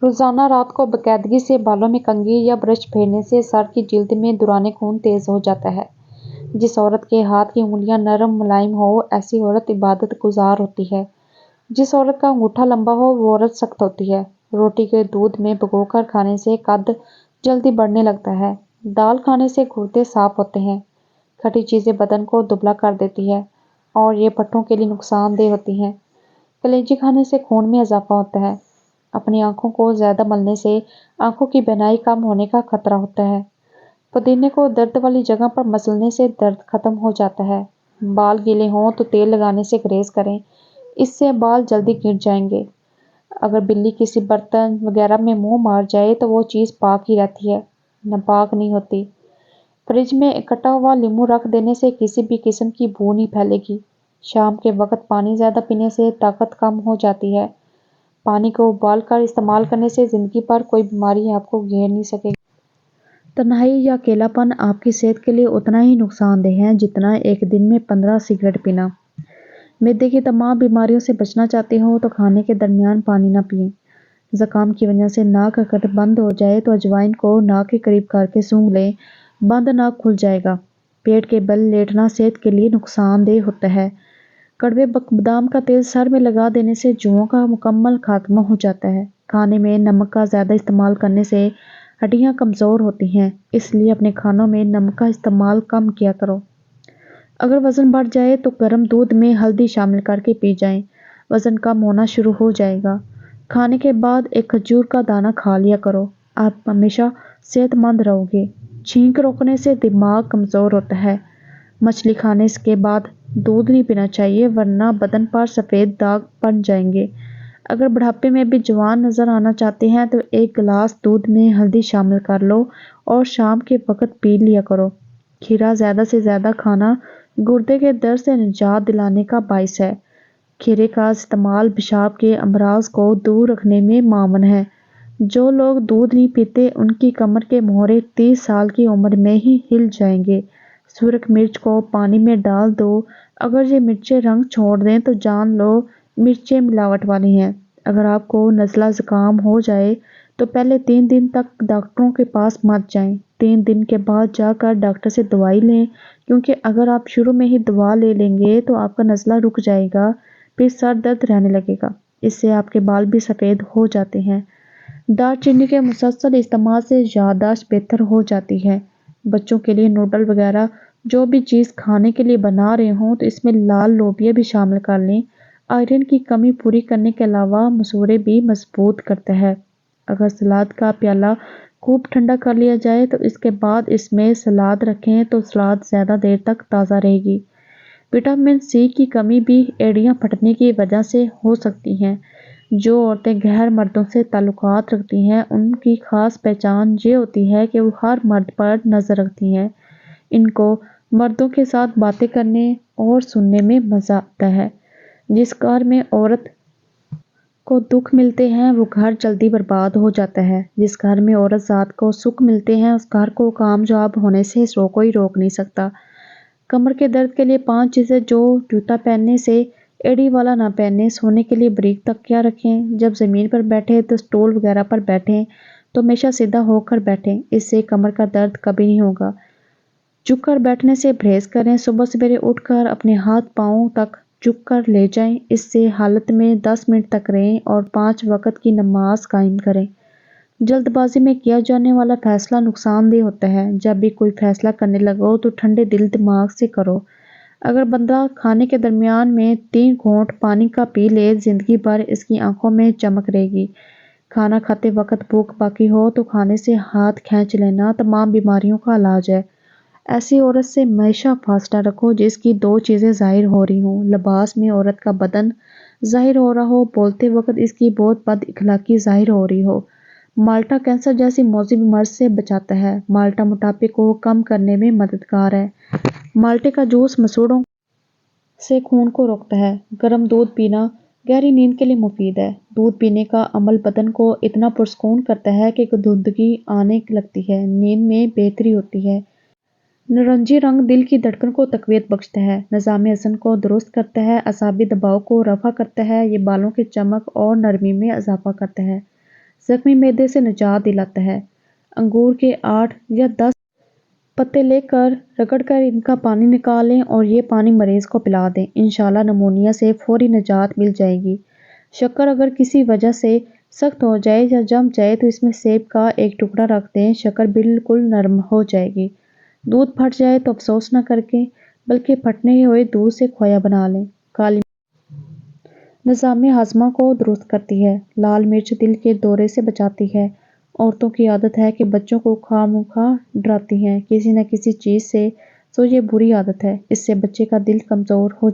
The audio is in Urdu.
روزانہ رات کو باقاعدگی سے بالوں میں کنگھی یا برش پھیرنے سے سر کی جلد میں دوران خون تیز ہو جاتا ہے۔ جس عورت کے ہاتھ کی انگلیاں نرم ملائم ہو ایسی عورت عبادت گزار ہوتی ہے۔ جس عورت کا انگوٹھا لمبا ہو وہ عورت سخت ہوتی ہے۔ روٹی کے دودھ میں بھگو کر کھانے سے قد جلدی بڑھنے لگتا ہے۔ دال کھانے سے گردے صاف ہوتے ہیں۔ کھٹی چیزیں بدن کو دبلا کر دیتی ہے اور یہ پٹھوں کے لیے نقصان دہ ہوتی ہیں۔ کلیجی کھانے سے خون میں اضافہ ہوتا ہے۔ اپنی آنکھوں کو زیادہ ملنے سے آنکھوں کی بینائی کم ہونے کا خطرہ ہوتا ہے۔ پودینے کو درد والی جگہ پر مسلنے سے درد ختم ہو جاتا ہے۔ بال گیلے ہوں تو تیل لگانے سے گریز کریں، اس سے بال جلدی گر جائیں گے۔ اگر بلی کسی برتن وغیرہ میں منہ مار جائے تو وہ چیز پاک ہی رہتی ہے، ناپاک نہیں ہوتی۔ فریج میں کٹا ہوا لیموں رکھ دینے سے کسی بھی قسم کی بو نہیں پھیلے گی۔ شام کے وقت پانی زیادہ پینے سے طاقت کم ہو جاتی ہے۔ پانی کو ابال کر استعمال کرنے سے زندگی بھر کوئی بیماری آپ کو گھیر نہیں سکے گی۔ تنہائی یا اکیلا پن آپ کی صحت کے لیے اتنا ہی نقصان دہ ہے جتنا ایک دن میں 15 سگریٹ پینا۔ معدے کی تمام بیماریوں سے بچنا چاہتے ہو تو کھانے کے درمیان پانی نہ پئیں۔ زکام کی وجہ سے ناک اگر بند ہو جائے تو اجوائن کو ناک کے قریب کر کے سونگھ لیں، بند ناک کھل جائے گا۔ پیٹ کے بل لیٹنا صحت کے لیے نقصان دہ ہوتا ہے۔ کڑوے بادام کا تیل سر میں لگا دینے سے جوؤں کا مکمل خاتمہ ہو جاتا ہے۔ کھانے میں نمک کا زیادہ استعمال کرنے سے ہڈیاں کمزور ہوتی ہیں، اس لیے اپنے کھانوں میں نمک کا استعمال کم کیا کرو۔ اگر وزن بڑھ جائے تو گرم دودھ میں ہلدی شامل کر کے پی جائیں، وزن کم ہونا شروع ہو جائے گا۔ کھانے کے بعد ایک کھجور کا دانہ کھا لیا کرو، آپ ہمیشہ صحت مند رہو گے۔ چھینک روکنے سے دماغ کمزور ہوتا ہے۔ مچھلی کھانے کے بعد دودھ نہیں پینا چاہیے ورنہ بدن پر سفید داغ بن جائیں گے۔ اگر بڑھاپے میں بھی جوان نظر آنا چاہتے ہیں تو ایک گلاس دودھ میں ہلدی شامل کر لو اور شام کے وقت پی لیا کرو۔ کھیرا زیادہ سے زیادہ کھانا گردے کے درد سے نجات دلانے کا باعث ہے۔ کھیرے کا استعمال پیشاب کے امراض کو دور رکھنے میں معاون ہے۔ جو لوگ دودھ نہیں پیتے ان کی کمر کے مہرے 30 سال کی عمر میں ہی ہل جائیں گے۔ سرخ مرچ کو پانی میں ڈال دو، اگر یہ مرچیں رنگ چھوڑ دیں تو جان لو مرچیں ملاوٹ والی ہیں۔ اگر آپ کو نزلہ زکام ہو جائے تو پہلے 3 دن تک ڈاکٹروں کے پاس مت جائیں، 3 دن کے بعد جا کر ڈاکٹر سے دوائی لیں، کیونکہ اگر آپ شروع میں ہی دوا لے لیں گے تو آپ کا نزلہ رک جائے گا، پھر سر درد رہنے لگے گا، اس سے آپ کے بال بھی سفید ہو جاتے ہیں۔ دار چینی کے مسلسل استعمال سے یادداشت بہتر ہو جاتی ہے۔ بچوں کے لیے نوڈل وغیرہ جو بھی چیز کھانے کے لیے بنا رہے ہوں تو اس میں لال لوبیا بھی شامل کر لیں، آئرن کی کمی پوری کرنے کے علاوہ مسوڑھے بھی مضبوط کرتا ہے۔ اگر سلاد کا پیالہ خوب ٹھنڈا کر لیا جائے تو اس کے بعد اس میں سلاد رکھیں تو سلاد زیادہ دیر تک تازہ رہے گی۔ وٹامن سی کی کمی بھی ایڑیاں پھٹنے کی وجہ سے ہو سکتی ہے۔ جو عورتیں غیر مردوں سے تعلقات رکھتی ہیں ان کی خاص پہچان یہ ہوتی ہے کہ وہ ہر مرد پر نظر رکھتی ہیں۔ ان کو مردوں کے ساتھ باتیں کرنے اور سننے میں مزہ آتا ہے۔ جس گھر میں عورت کو دکھ ملتے ہیں وہ گھر جلدی برباد ہو جاتا ہے۔ جس گھر میں عورت ذات کو سکھ ملتے ہیں اس گھر کو کامیاب ہونے سے کوئی روک نہیں سکتا۔ کمر کے درد کے لیے 5 چیزیں جو جوتا پہننے سے ایڑی والا نہ پہنیں۔ سونے کے لیے بریک تکیہ رکھیں۔ جب زمین پر بیٹھیں تو سٹول وغیرہ پر بیٹھیں تو ہمیشہ سیدھا ہو کر بیٹھیں، اس سے کمر کا درد کبھی نہیں ہوگا۔ جھک کر بیٹھنے سے پرہیز کریں۔ صبح سویرے اٹھ کر اپنے ہاتھ پاؤں تک جھک کر لے جائیں، اس حالت میں 10 منٹ تک رہیں اور 5 وقت کی نماز قائم کریں۔ جلد بازی میں کیا جانے والا فیصلہ نقصان دہ ہوتا ہے۔ جب بھی کوئی فیصلہ کرنے لگو تو ٹھنڈے دل دماغ سے کرو۔ اگر بندہ کھانے کے درمیان میں 3 گھونٹ پانی کا پی لے زندگی بھر اس کی آنکھوں میں چمک رہے گی۔ کھانا کھاتے وقت بھوک باقی ہو تو کھانے سے ہاتھ کھینچ لینا تمام بیماریوں کا علاج ہے۔ ایسی عورت سے ہمیشہ فاصلہ رکھو جس کی 2 چیزیں ظاہر ہو رہی ہوں، لباس میں عورت کا بدن ظاہر ہو رہا ہو، بولتے وقت اس کی بہت بد اخلاقی ظاہر ہو رہی ہو۔ مالٹا کینسر جیسی موذی بیماری سے بچاتا ہے۔ مالٹا موٹاپے کو کم کرنے میں مددگار ہے۔ مالٹے کا جوس مسوڑھوں سے خون کو روکتا ہے۔ گرم دودھ پینا گہری نیند کے لیے مفید ہے۔ دودھ پینے کا عمل بدن کو اتنا پرسکون کرتا ہے کہ غدودگی آنے لگتی ہے، نیند میں بہتری ہوتی ہے۔ نارنجی رنگ دل کی دھڑکن کو تقویت بخشتا ہے، نظام عصب کو درست کرتا ہے، اعصابی دباؤ کو رفع کرتا ہے، یہ بالوں کی چمک اور نرمی میں اضافہ کرتا ہے۔ زخمی معدے سے نجات دلاتا ہے۔ انگور کے 8 یا 10 پتے لے کر رگڑ کر ان کا پانی نکالیں اور یہ پانی مریض کو پلا دیں۔ انشاءاللہ نمونیا سے فوری نجات مل جائے گی۔ شکر اگر کسی وجہ سے سخت ہو جائے یا جم جائے تو اس میں سیب کا ایک ٹکڑا رکھ دیں، شکر بالکل نرم ہو جائے گی۔ دودھ پھٹ جائے تو افسوس نہ کرکے بلکہ پھٹنے ہوئے دودھ سے کھویا بنا لیں۔ کالی نظام ہاضمہ کو درست کرتی ہے۔ لال مرچ دل کے دورے سے بچاتی ہے۔ عورتوں کی عادت ہے کہ بچوں کو خواہ مخواہ ڈراتی ہیں کسی نہ کسی چیز سے، تو یہ بری عادت ہے۔ اس سے بچے کا دل کمزور ہو جاتا ہے۔